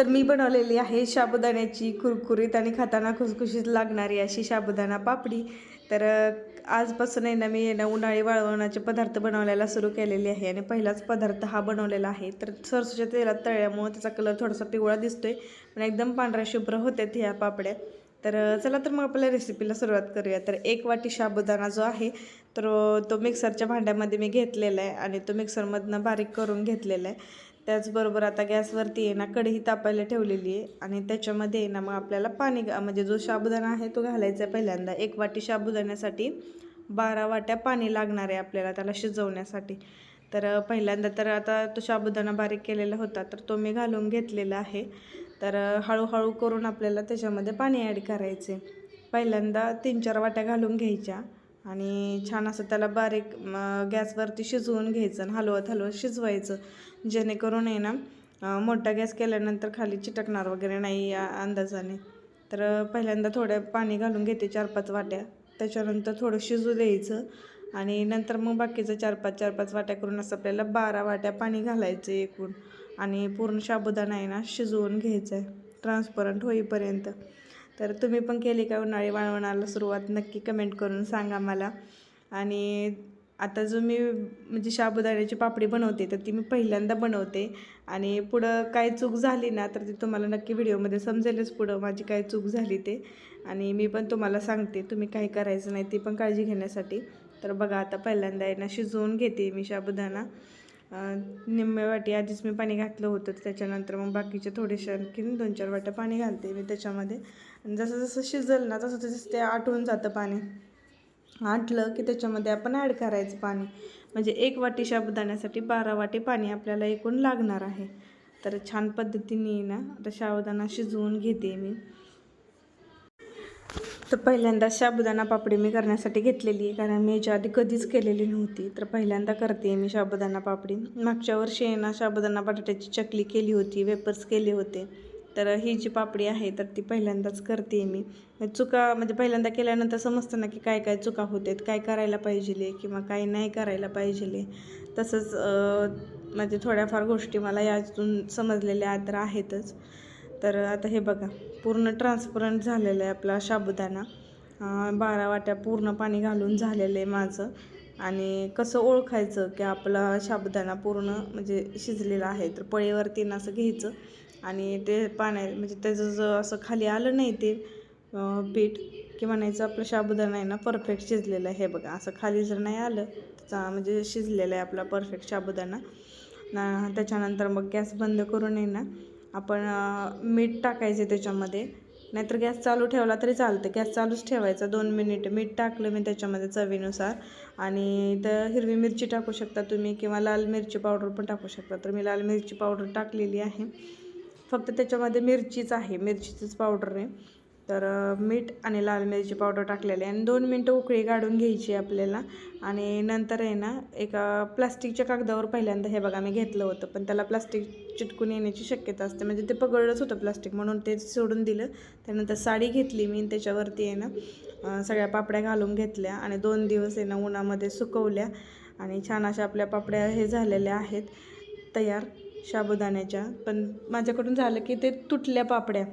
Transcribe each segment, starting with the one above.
तर मी बनवलेली आहे साबुदाण्याची कुरकुरीत आणि खाताना खुसखुशीत लागणारी अशी साबुदाणा पापडी. तर आजपासून आहे ना मी आहे ना उन्हाळी वाळवणाचे पदार्थ बनवायला सुरू केलेले आहे आणि पहिलाच पदार्थ हा बनवलेला आहे. तर सरसूच्या तेलात तळल्यामुळे त्याचा कलर थोडासा पिवळा दिसतोय, पण एकदम पांढऱ्या शुभ्र होत्यात ह्या पापड्या. तर चला तर मग आपल्या रेसिपीला सुरुवात करूया. तर 1 वाटी साबुदाणा जो आहे तर तो मिक्सरच्या भांड्यामध्ये मी घेतलेला आहे आणि तो मिक्सरमधनं बारीक करून घेतलेला आहे. त्याचबरोबर आता गॅसवरती आहे ना कढई तापायला ठेवलेली आहे आणि त्याच्यामध्ये आहे ना मग आपल्याला पाणी म्हणजे जो साबुदाणा आहे तो घालायचा आहे पहिल्यांदा. 1 वाटी साबुदाण्यासाठी 12 वाट्या पाणी लागणार आहे आपल्याला त्याला शिजवण्यासाठी. तर पहिल्यांदा तर आता तो साबुदाणा बारीक केलेला होता तर तो मी घालून घेतलेला आहे. तर हळूहळू करून आपल्याला त्याच्यामध्ये पाणी ॲड करायचे. पहिल्यांदा 3-4 वाट्या घालून घ्यायच्या आणि छान असं त्याला बारीक गॅसवरती शिजवून घ्यायचं आणि हलवत हलवत शिजवायचं, जेणेकरून आहे ना मोठा गॅस केल्यानंतर खाली चिटकणार वगैरे नाही या अंदाजाने. तर पहिल्यांदा थोडं पाणी घालून घेते 4-5 वाट्या, त्याच्यानंतर थोडं शिजू द्यायचं आणि नंतर मग बाकीचं 4-5 वाट्या करून असं आपल्याला 12 वाट्या पाणी घालायचं एकूण आणि पूर्ण साबुदाणा आहे ना शिजवून घ्यायचं आहे ट्रान्सपरंट होईपर्यंत. तर तुम्ही पण केली का उन्हाळी वाळवणाला सुरुवात? नक्की कमेंट करून सांगा मला. आणि आता जो मी म्हणजे साबुदाण्याची पापडी बनवते तर ती मी पहिल्यांदा बनवते आणि पुढं काय चूक झाली ना तर ती तुम्हाला नक्की व्हिडिओमध्ये समजेलच पुढं माझी काय चूक झाली ते. आणि मी पण तुम्हाला सांगते तुम्ही काही करायचं नाही ती पण काळजी घेण्यासाठी. तर बघा आता पहिल्यांदा आहे ना शिजवून घेते मी साबुदाणा. निम्म्या वाटी आधीच मी पाणी घातलं होतं, त्याच्यानंतर मग बाकीचे थोडेसे आणखीन 2-4 वाट्या पाणी घालते मी त्याच्यामध्ये. आणि जसं जसं शिजलं ना तसं तसं ते आटून जातं पाणी. आटलं की त्याच्यामध्ये आपण ॲड करायचं पाणी. म्हणजे 1 वाटी साबुदाण्यासाठी 12 वाटी पाणी आपल्याला एकूण लागणार आहे. तर छान पद्धतीने ना आता साबुदाणा शिजवून घेते मी. तर पहिल्यांदा साबुदाणा पापडी मी करण्यासाठी घेतलेली आहे, कारण मी याच्या आधी कधीच केलेली नव्हती. तर पहिल्यांदा करते मी साबुदाणा पापडी. मागच्या वर्षी आहे ना साबुदाणा बटाट्याची चकली केली होती, वेपर्स केले होते. तर ही जी पापडी आहे तर ती पहिल्यांदाच करते मी. चुका म्हणजे पहिल्यांदा केल्यानंतर समजतं ना की काय काय चुका होतात, काय करायला पाहिजे किंवा काय नाही करायला पाहिजे. तसंच म्हणजे थोड्याफार गोष्टी मला यातून समजलेल्या तर आहेतच. तर आता हे बघा पूर्ण ट्रान्सपरंट झालेलं आहे आपला साबुदाणा. 12 वाट्या पूर्ण पाणी घालून झालेलं आहे माझं. आणि कसं ओळखायचं की आपला साबुदाणा पूर्ण म्हणजे शिजलेला आहे? तर पळीवरती असं घ्यायचं आणि ते म्हणजे त्याचं जर असं खाली आलं नाही ते पीठ की म्हणायचं आपलं साबुदाणा आहे ना परफेक्ट शिजलेलं आहे. हे बघा असं खाली जर नाही आलं त्याचा म्हणजे शिजलेला आहे आपला परफेक्ट साबुदाणा. त्याच्यानंतर मग गॅस बंद करून आहे ना आपण मीठ टाकायचे त्याच्यामध्ये, नाहीतर गॅस चालू ठेवला तरी चालतं. गॅस चालूच ठेवायचा 2 मिनिट. मीठ टाकलं मी त्याच्यामध्ये चवीनुसार. आणि तर हिरवी मिरची टाकू शकता तुम्ही किंवा लाल मिरची पावडर पण टाकू शकता. तर मी लाल मिरची पावडर टाकलेली आहे. फक्त त्याच्यामध्ये मिरचीच आहे, मिरचीचीच पावडर आहे. तर मीठ आणि लाल मिरची पावडर टाकलेली आहे आणि 2 मिनटं उकळी काढून घ्यायची आपल्याला. आणि नंतर आहे ना एका प्लास्टिकच्या कागदावर पहिल्यांदा हे बघा मी घेतलं होतं, पण त्याला प्लास्टिक चिटकून येण्याची शक्यता असते, म्हणजे ते पगळलंच होतं प्लास्टिक, म्हणून ते सोडून दिलं. त्यानंतर साडी घेतली मी त्याच्यावरती आहे ना सगळ्या पापड्या घालून घेतल्या आणि 2 दिवस आहे ना उन्हामध्ये सुकवल्या आणि छान अशा आपल्या पापड्या हे झालेल्या आहेत तयार साबुदाण्याच्या. पण माझ्याकडून झालं की ते तुटल्या पापड्या.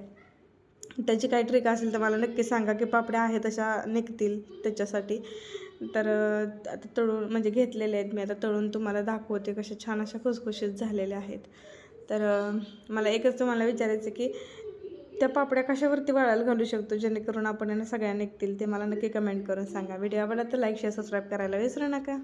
त्याची काही ट्रिक असेल तर मला नक्की सांगा की पापड्या आहेत तशा निघतील त्याच्यासाठी. तर आता तळून म्हणजे घेतलेले आहेत मी, आता तळून तुम्हाला दाखवते कशा छान अशा खुसखुशीत झालेल्या आहेत. तर मला एकच तुम्हाला विचारायचं की त्या पापड्या कशावरती वाळायला घालू शकतो जेणेकरून आपण यांना सगळ्या निघतील? ते मला नक्की कमेंट करून सांगा. व्हिडिओ आवडला तर लाईक शेअर सबस्क्राईब करायला विसरू नका.